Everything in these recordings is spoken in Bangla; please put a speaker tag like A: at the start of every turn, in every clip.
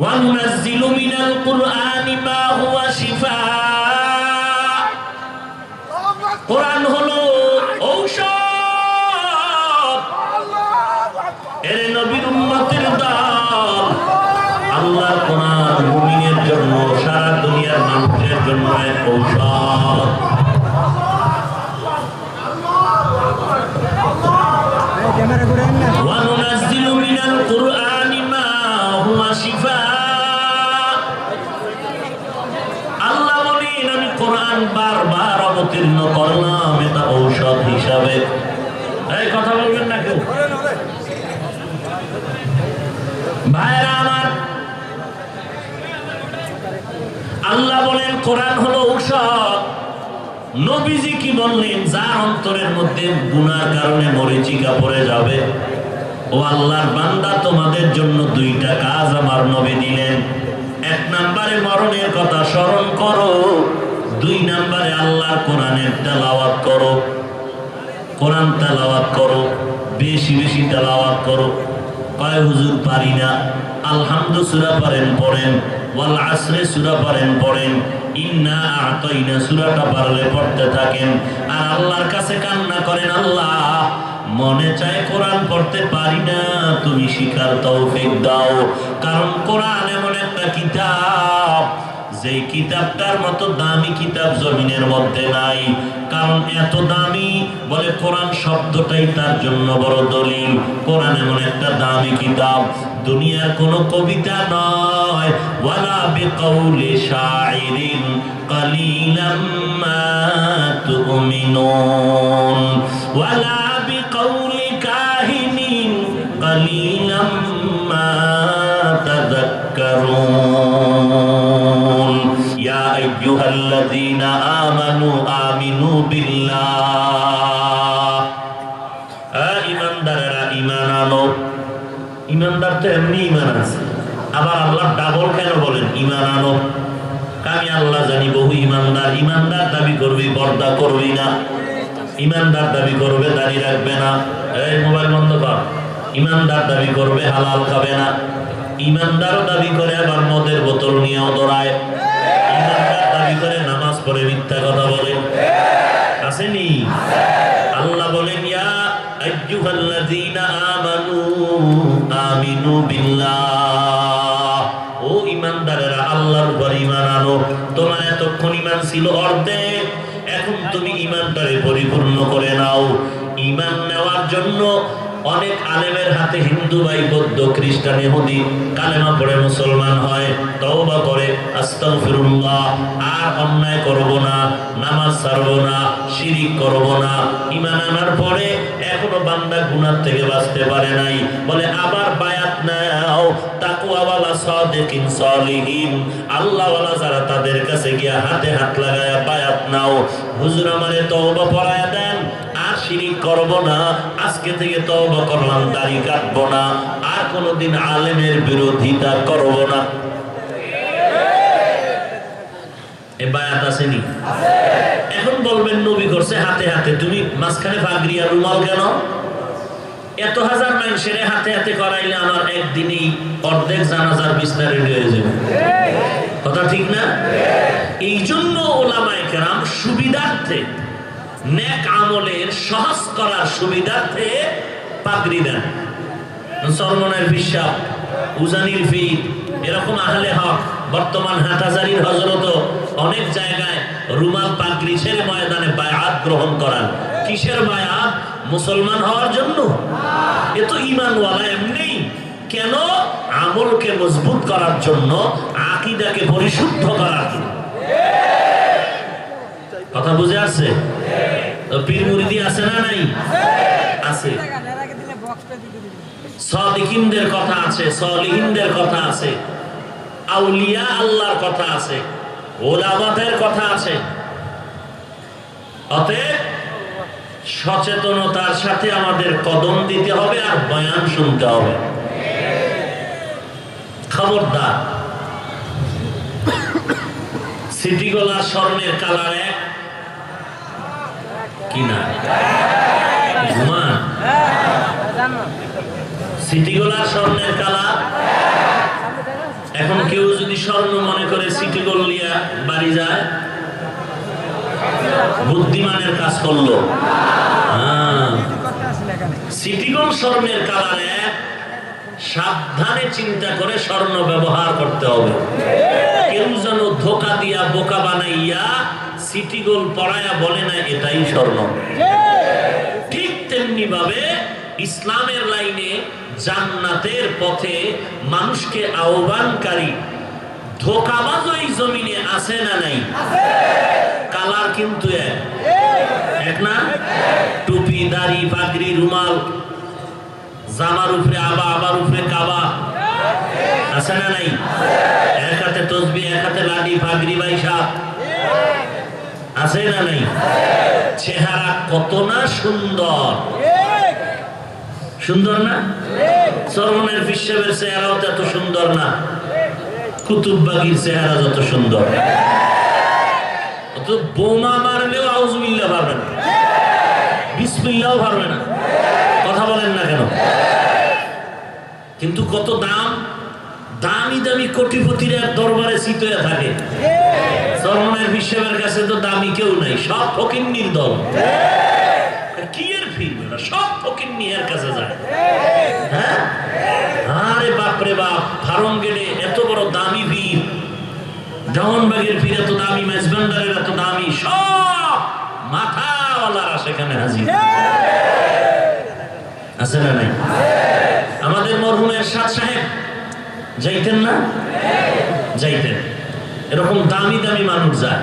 A: وَنُنَزِّلُ مِنَ الْقُرْآنِ مَا هُوَ شِفَاءٌ কোরআন হলো ঔষধ। এর নবীর উম্মতের দল, আল্লাহর কোরআন মুমিনের জন্য, সারা দুনিয়ার মানুষের জন্য এক ঔষধ। وَنُنَزِّلُ مِنَ الْقُرْآنِ مَا هُوَ شِفَاءٌ আল্লাহ বলেন, আমি কোরআন বারবার অবতীর্ণ করলাম এটা ঔষধ হিসাবে। এই কথা বলবেন না কেউ? ভাইরা আমার, আল্লাহ বলেন কোরআন হলো ঔষধ। নবীজি কি বললেন? যার অন্তরের মধ্যে গুনার কারণে মরিচিকা পড়ে যাবে, ও আল্লাহর বান্দা, তোমাদের জন্য দুইটা কাজ আমার নবী দিলেন। এক নম্বরে মরণের কথা স্মরণ করো, দুই নম্বরে আল্লাহর কোরআনের তেলাওয়াত করো। কোরআন তেলাওয়াত করো, বেশি বেশি তেলাওয়াত করো। কয় হুজুর পারি না। আলহামদু সূরা পারেন পড়েন, ওয়াল আসরে সূরা পারেন পড়েন, ইন্না আ'তাইনা সূরাটা পারলে পড়তে থাকেন। আর আল্লাহর কাছে কান্না করেন, আল্লাহ মনে চায় কোরআন পড়তে পারি না, তুমি শিখার তৌফিক দাও। কারণ কোরআন এমন একটা কিতাব, যেই কিতাবটার মতো দামি কিতাব জমিনের মধ্যে নাই। কারণ এত দামি, বলে কোরআন শব্দটাই তার জন্য বড় দলিল। কোরআন এমন একটা দামি কিতাব, দুনিয়ার কোনো কবিতা নয়। ওয়ালা বিকাউলি শাইরিন কালিলাম মা তুমিনুন, ওয়ালা বিকাউলি কাহিনিন কালিলাম মা তাযাক্কারুন। ইয়া আইয়ুহাল্লাযীনা আমানু আমিনু বিল্লাহ। ঈমানদারেরা ঈমান আনো। ঈমানদার তো এমনি ঈমান আছে, আবার আল্লাহ ডাবল কেন বলেন? ঈমান আনো। আমি আল্লাহ জানি বহু ঈমানদার ঈমানদার দাবি করবি, পর্দা করবি না। ঈমানদার দাবি করবে দাড়ি রাখবে না, এই মোবাইল বন্ধ কর। ঈমানদার দাবি করবে হালাল খাবে না। ঈমানদারও দাবি করে আবার মদের বোতল নিয়েও দৌড়ায়। ঈমানদার দাবি করে নামাজ পড়ে মিথ্যা কথা বলে। আসেনি? আল্লাহ বলেন, ইয়া আইয়ুহাল্লাযীনা আমানু আমিনু বিল্লাহ। ও ঈমানদারেরা, আল্লাহর উপর ঈমান আনো। তোমার এতক্ষণ ঈমান ছিল অর্ধেক, এখন তুমি ঈমানটারে পরিপূর্ণ করে নাও। ঈমান নেওয়ার জন্য অনেক আলেমের হাতে হিন্দু ভাই, বৌদ্ধ, খ্রিস্টান, ইহুদি কালেমা পড়ে মুসলমান হয়, তওবা করে, আস্তাগফিরুল্লাহ, আর অন্যায় করব না, নামাজ ছাড়ব না, শিরিক করব না। ঈমান আনার পরে এখনো বান্দা গুনাহ থেকে বাঁচতে পারে নাই, বলে আবার বায়াত নাও। তাকওয়াওয়ালা সাদিকিন সালিহিন, আল্লাহওয়ালা যারা, তাদের কাছে গিয়া হাতে হাত লাগায়া বায়াত নাও। হুজুর আমারে তওবা পড়ায়া দেন, আর শিরিক করব না, আজকে থেকে তওবা করলাম, দাড়ি কাটবো না, আর কোনোদিন আলেমের বিরোধিতা করব না। এ বায়াত আসেনি? এখন বলবেন নবী করছে হাতে হাতে, তুমি মাঝখানে পাগড়ি আর রুমাল কেন? এত হাজার মানুষের হাতে হাতে করাইলে আমার একদিনই অর্ধেক জানাজার বিছনা রেডি হয়ে যাবে। কথা ঠিক না? এই জন্য ওলামায়ে কেরাম সুবিধার্থে, নেক আমলের সহজ করার সুবিধার্থে পাগড়ি দেন। সলমনের বিশ্বাস, উজানির ফির, এরকম আহলে হক, বর্তমান হাটহাজারীর হযরত অনেক জায়গায় রুমাল পাগড়ি ছেড়ে ময়দানে বায়াত গ্রহণ করান। কিসের বায়াত? মুসলমান হওয়ার জন্য। এ তো ঈমানওয়ালা এমনি। কেন? আমলকে মজবুত করার জন্য, আকীদাকে পরিশুদ্ধ করার জন্য। কথা বুঝে আসছে? পীর মুরিদি আছে না নাই? আছে। সাদিকিনদের কথা আছে, সলিহিনদের কথা আছে, আউলিয়া আল্লাহর কথা আছে, ওলামাদের কথা আছে। অতএব সচেতনতার সাথে আমাদের কদম দিতে হবে আর বয়ান শুনতে হবে। খবরদার, সিটি গোলার স্বর্ণের কালার এক কিনা? ঘুমান সিটি গোলার স্বর্ণের কালার এখন কেউ যদি স্বর্ণ মনে করে সিটি গোল্ড নিয়ে বাড়ি যায়, বুদ্ধিমানের কাজ করলো। সিটি গোল্ড স্বর্ণের কালারে সাবধানে চিন্তা করে স্বর্ণ ব্যবহার করতে হবে। কেউ যেন ধোকা দিয়া বোকা বানাইয়া সিটি গোল্ড পরায়া বলে না এটাই স্বর্ণ। ঠিক তেমনি ভাবে ইসলামের লাইনে জান্নাতের পথে মানুষকে আহ্বানকারী ধোকাবাজ ওই জমিনে আছে না নাই? কালার কিন্তু এক না? টুপি, দাড়ি, পাগড়ি, রুমাল, জামার উপরে আবা, আবার উপরে কাবা, আছে না নাই? এক হাতে তসবি, এক হাতে লাঠি, পাগড়ি, বাইশা, আছে না নাই? চেহারা কত না সুন্দর, সুন্দর না? চরমনের বিশ্বের চেহারাও এত সুন্দর না, কুতুববাগীর চেহারা যত সুন্দর। বোমা মারলেও আউযুবিল্লাহ পারবে না, বিসমিল্লাহ পারবে না। কথা বলেন না কেন? কিন্তু কত দাম, দামি দামি কোটিপতিরা দরবারে চিতয়ে থাকে। চরমনের বিশ্বের কাছে তো দামি কেউ নাই, সব ফকিন্নির দল। কি এর ফিরবে না, সব ফকিন্নি এর কাছে যায়। হ্যাঁ, আরে বাপরে বাপ, ফার্ম গেটে এত বড় দামি ভিড়, দেওয়ানবাগের ভিড় এত দামি, মেজবান্ডারের এত দামি, সব মাথাওয়ালারা সেখানে হাজির। আছে না নাই? আমাদের মরহুম এরশাদ সাহেব যাইতেন না? যাইতেন। এরকম দামি দামি মানুষ যায়,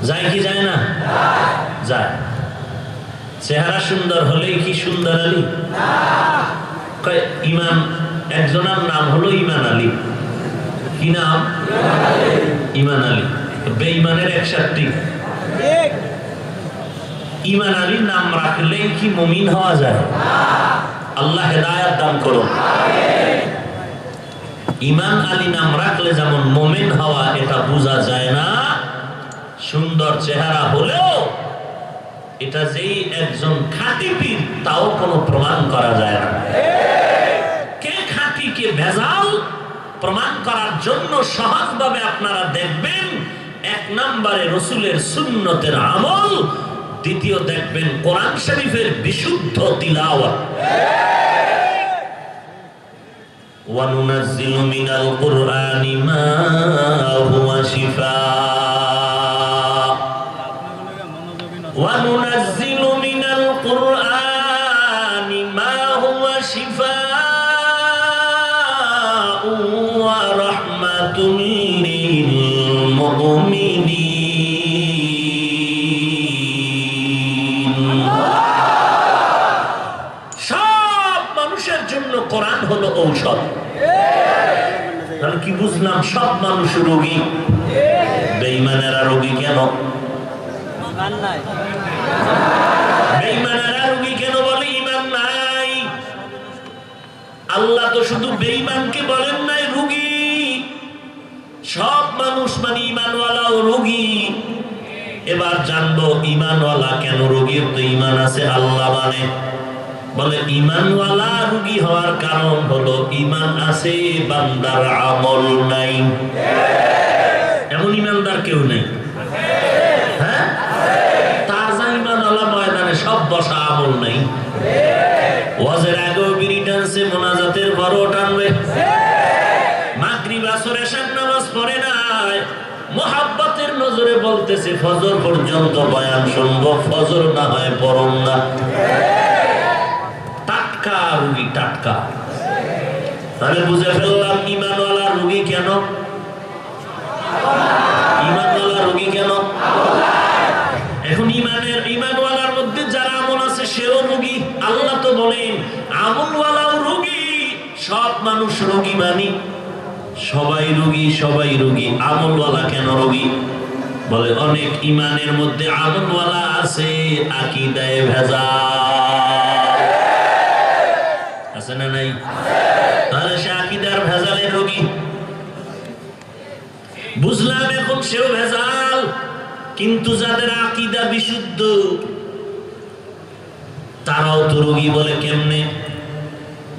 A: যায় কি যায় না? যায়। চেহারা সুন্দর হলেই কি সুন্দর আলী? ইমাম একজনের নাম হলো ইমান আলী। কি নাম? ইমান আলী। বেঈমানের 61টি। ইমান আলীর নাম রাখলেই কি মুমিন হওয়া যায়? আল্লাহ হেদায়েত দান করুন। ইমান আলী নাম রাখলে যেমন মুমিন হওয়া এটা বোঝা যায় না, সুন্দর চেহারা হলেও এটা যেই একজন খাঁটি পীর তাও কোনো প্রমাণ করা যায় না। কে খাঁটি কে ভেজাল প্রমাণ করার জন্য সহজভাবে আপনারা দেখবেন, এক নম্বরে রসুলের সুন্নতের আমল, দ্বিতীয় দেখবেন কোরআন শরীফের বিশুদ্ধ তিলাওয়াত। ওয়ানুনাজ্জিলু মিনাল কুরআনি মা হুয়া শিফাআ ওয়ানুনাজ্জিলু মিনাল কুরআনি মা হুয়া শিফাআ ওয়া রাহমাতুল লিল মুমিনিন। সব মানুষের জন্য কোরআন হলো ঔষধ। তাহলে কি বুঝলাম? সব মানুষ রোগী, বেঈমানেরা রোগী কেন? বেঈমানেরা রোগী কেন বলে? ঈমান নাই। আল্লাহ তো শুধু বেঈমানকে বলেন নাই রোগী, সব মানুষ মানে ঈমানওয়ালাও রোগী। এবার জানবো ঈমানওয়ালা কেন রোগী? তো ঈমান আছে, আল্লাহ মানে। বলে ঈমানওয়ালা রোগী হওয়ার কারণ হলো ঈমান আছে, বান্দার আমল নাই। এমন ঈমানদার কেউ নেই। হ্যাঁ, তার যা ঈমানওয়ালা ময়দানে সব বসা, আমল নাই। ওয়াজের আগেও বিড়ি টানছে, মোনাজাতের পরও টানবে। মাগরিব আসর এশার নামাজ পড়ে নাই, মুহাব্বতের নজরে বলতেছে ফজর পর্যন্ত বয়ান শুনবো, ফজর না হয় পড়ুন না। টাটকা রোগী, টাটকা। তাহলে বুঝে ফেললাম ঈমানওয়ালা রোগী কেন? ঈমানওয়ালা রোগী কেন? এখন ঈমানওয়ালার মধ্যে যারা আমল আছে সেও রোগী। আল্লাহ তো বলেন আমলওয়ালাও রোগী। সব মানুষ রোগী মানি, সবাই রোগী, সবাই রোগী। আমলওয়ালা কেন রোগী? বলে অনেক ঈমানের মধ্যে আমলওয়ালা আছে, আকীদায় ভেজাল আছে না নাই? তাহলে সে আকীদার ভেজালের রোগী। বুঝলাম এখন সেও ভেজাল, কিন্তু যাদের আকীদা বিশুদ্ধ তারাও তো রোগী। বলে কেমনে?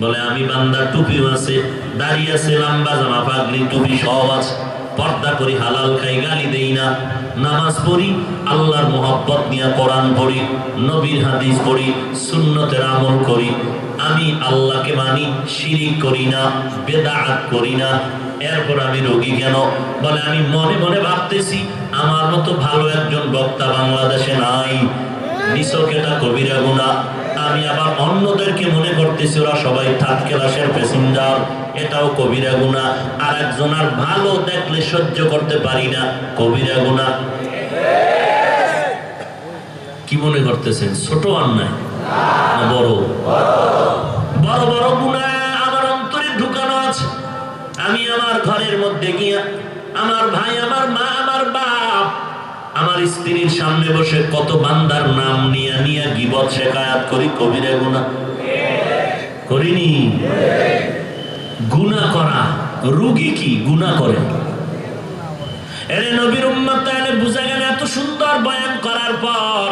A: বলে আমি বান্দার টুপিও আছে, দাড়ি আছে, লম্বা জামা, পাগড়ি, টুপি সব আছে, পর্দা করি, হালাল খাই, গালি দেই না, নামাজ পড়ি, আল্লাহর মোহাব্বত নিয়ে কোরআন পড়ি, নবীর হাদিস পড়ি, সুন্নতের আমল করি, আমি আল্লাহকে মানি, শিরিক করি না, বেদাত করি না। এরপর আমি রোগী কেন? বলে আমি মনে মনে ভাবতেছি আমার মতো ভালো একজন বক্তা বাংলাদেশে নাই, নিছক এটা কবিরা গুনাহ। আমি আবার অন্যদেরকে মনে করতেছি ওরা সবাই থার্ড ক্লাসের প্যাসেঞ্জার, এটাও কবিরা গুনাহ। আর একজনের ভালো দেখলে সহ্য করতে পারি না, কবিরা গুনাহ। কি মনে করতেছেন ছোট অন্যায় না বড়? বড় বড় গুনাহ আমার অন্তরে ঢুকানো আছে। আমি আমার ঘরের মধ্যে গিয়া আমার ভাই, আমার মা, আমার বাপ, আমার স্ত্রীর সামনে বসে কত বান্দার নাম নিয়ে নিয়ে গীবত শেখায়াত করি, কবিরা গুনাহ করিনি? গুনাহ করা রোগী কি গুনাহ করে? এরে নবীর উম্মত তাহলে বুঝা গেল, এত সুন্দর বয়ান করার পর,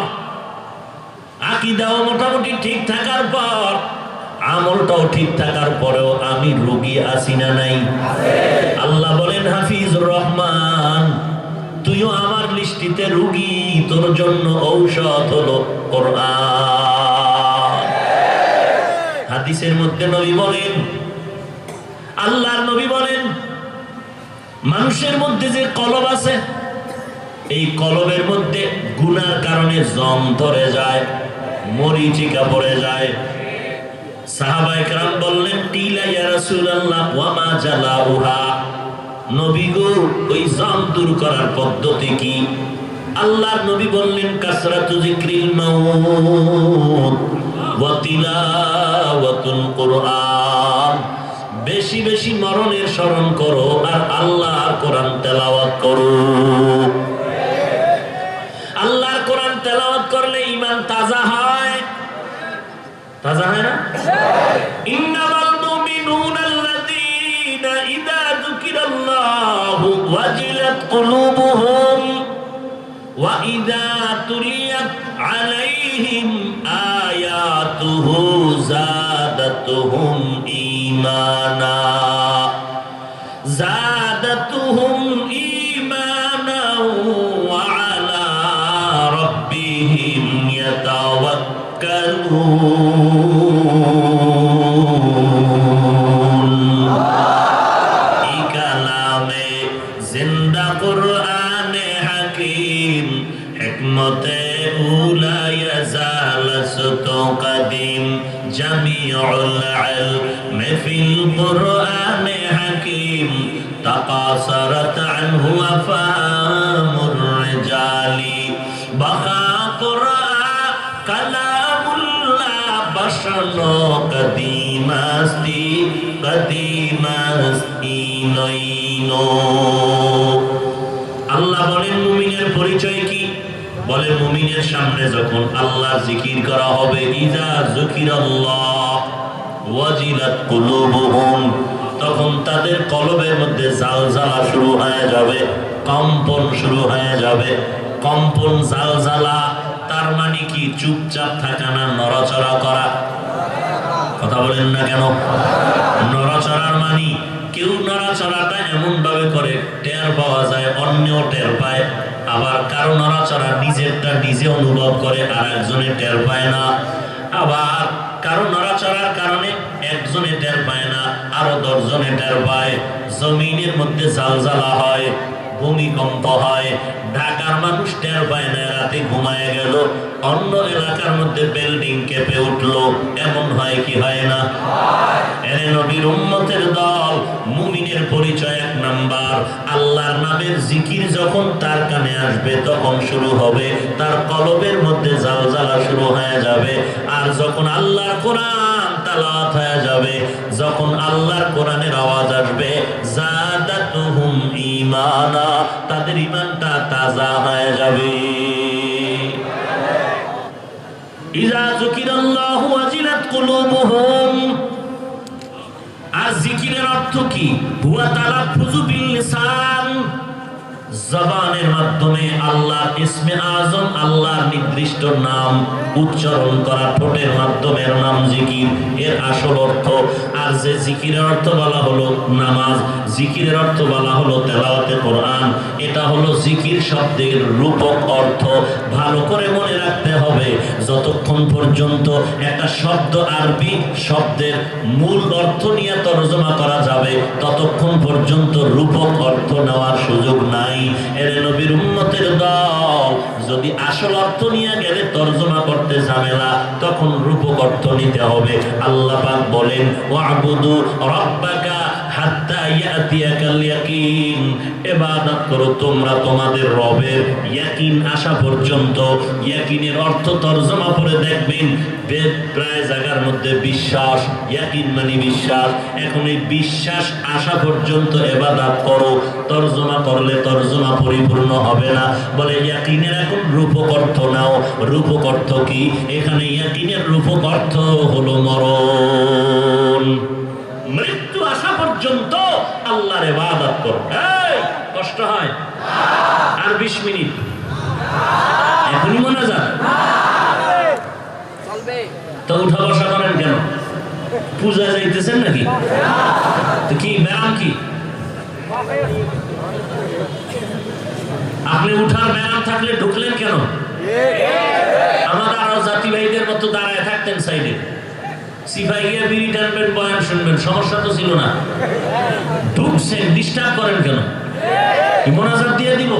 A: আকীদাও মোটামুটি ঠিক থাকার পর, আমলটাও ঠিক থাকার পরেও আমি রোগী আছি না নাই? আল্লাহ বলেন হাফিজুর রহমান, তুইও আমার লিস্টিতে রোগী, তোর জন্য ঔষধ হলো কোরআন। হাদিসের মধ্যে নবী বলেন, আল্লাহর নবী বলেন, মানুষের মধ্যে যে কলব আছে, এই কলবের মধ্যে গুনার কারণে জং ধরে যায়, মরিচিকা পড়ে যায়। সাহাবায়ে কেরাম বললেন, কিলা ইয়া রাসূলুল্লাহ ওয়া মা জালাউহা, নবী গো ওই জং দূর করার পদ্ধতি কি? আল্লাহর নবী বললেন, কাসরাতু যিকরিল মাউত ওয়া তিলাওয়াতুল কুরআন, বেশি বেশি মরণের স্মরণ করো আর আল্লাহর কোরআন তেলাওয়াত করো। আল্লাহর কোরআন তেলাওয়াত করলে ঈমান তাজা হয়, তাজা হয় না? ইন্নামাল মুমিনুনা আল্লাযীনা ইযা যুকিরাল্লাহু ওয়াজিলাত কুলুবুহুম ওয়া ইযা তুলিয়াত আলাইহিম আয়াতুহু যাদাতুহুম ঈমানা, যাদাতুহুম ঈমানা ওয়া আলা রাব্বিহিম ইয়াতাওয়াক্কালুন। এই কালামে জিন্দা কুরআনে হাকিম, হিকমতে উলা ইয়াজালাসতু কাদিম, জামিউল ইলম ফিল কুরআনে হাকিম, তাকাসারাত আনহু আফহামুর রিজালি, বাকা কুরআন কালামুল্লাহ, বাশানো কদিমাস্তি কদিমাস্তি নইনো। আল্লাহ বলেন মুমিনের পরিচয় কি? বলে মুমিনের সামনে যখন আল্লাহর জিকির করা হবে, ইযা যুকিরাল্লাহ ওয়াজিলাত কুলুবুহুম, তখন তাদের কলবের মধ্যে জালজালা শুরু হয়ে যাবে, কম্পন শুরু হয়ে যাবে। কম্পন, জালজালা তার মানে কি? চুপচাপ থাকা না নড়াচড়া করা? কথা বলেন না কেন? নড়াচড়ার মানে কেউ নড়াচড়াটা এমন ভাবে করে টের পাওয়া যায়, অন্যও টের পায়। আবার কারো নড়াচড়া নিজেরটা নিজে অনুভব করে আর একজনে টের পায় না। আবার কারো নড়াচড়ার কারণে একজনে টের পায় না, আরো 10 জনে টের পায়। জমিনের মধ্যে জালজালা হয়, ভূমিকম্প হয়, ঢাকার মানুষ টের পায় না, রাতে ঘুমায় গেল, অন্য এলাকার মধ্যে বিল্ডিং কেঁপে উঠলো, এমন হয় কি হয় না? এরে নবীর উম্মতের দল, মুমিনের পরিচয় 1 নাম্বার, আল্লাহর নামের জিকির যখন তার কানে আসবে তখন শুরু হবে, তার কলবের মধ্যে জালজালা শুরু হয়ে যাবে। আর যখন আল্লাহর কোরআন তেলাওয়াত হয়ে যাবে, যখন আল্লাহর কোরআনের আওয়াজ আসবে, যাদাতুহুম ঈমানা, তাদের ঈমানটা তাজা হয়ে যাবে। ইযা যুকিরাল্লাহু ওয়াজিলাত কুলুবুহুম, আর জিকিরের অর্থ কি? হুয়া তালাফফুযু বিল লিসান, জবানের মাধ্যমে আল্লাহর ইসমে আজম, আল্লাহর নির্দিষ্ট নাম উচ্চারণ করা, ঠোঁটের মাধ্যমে এর নাম জিকির, এর আসল অর্থ। আর যে জিকিরের অর্থ বলা হলো নামাজ, জিকিরের অর্থ বলা হলো তেলাওয়াতে কোরআন, এটা হলো জিকির শব্দের রূপক অর্থ। ভালো করে মনে রাখতে হবে, যতক্ষণ পর্যন্ত একটা শব্দ আরবি শব্দের মূল অর্থ নিয়ে তরজমা করা যাবে, ততক্ষণ পর্যন্ত রূপক অর্থ নেওয়ার সুযোগ নাই। এর নবীর উম্মতের দল যদি আসল অর্থ নিয়ে গেলে তরজমা করতে ঝামেলা, তখন রূপক অর্থ নিতে হবে। আল্লাহ পাক বলেন, ওয়াবুদু রাব্বাকা হাত্তা ইয়াতিয়াকাল ইয়াকিন, ইবাদত করো তোমরা তোমাদের রবের ইয়াকিন আসা পর্যন্ত। ইয়াকিনের অর্থ তরজমা করে দেখবেন প্রায় জায়গার মধ্যে বিশ্বাস, ইয়াকিন মানে বিশ্বাস। এখন এই বিশ্বাস আসা পর্যন্ত ইবাদত করো, তরজমা করলে তরজমা পরিপূর্ণ হবে না। বলে ইয়াকিনের এখন রূপক অর্থ নাও। রূপক অর্থ কি? এখানে ইয়াকিনের রূপক অর্থ হলো মরণ। মৃত্যু আসা পর্যন্ত আল্লাহর ইবাদত করো। এই কষ্ট হয় আর 20 মিনিট এখনই মনে যায় তো উঠা বসা করেন কেন? পূজা যাইতেছেন নাকি? তো কি ব্যায়াম কি? আপনি উঠার ব্যায়াম থাকলে ঢুকলেন কেন? আমাদের আরো জাতি ভাইদের মতো দাঁড়ায় থাকতেন সাইডে, সিপাহি গিয়ে বিড়ি টানবেন, বয়ান শুনবেন, সমস্যা তো ছিল না। ঢুকছেন, ডিস্টার্ব করেন কেন? মোনাজাত দিয়ে দিব।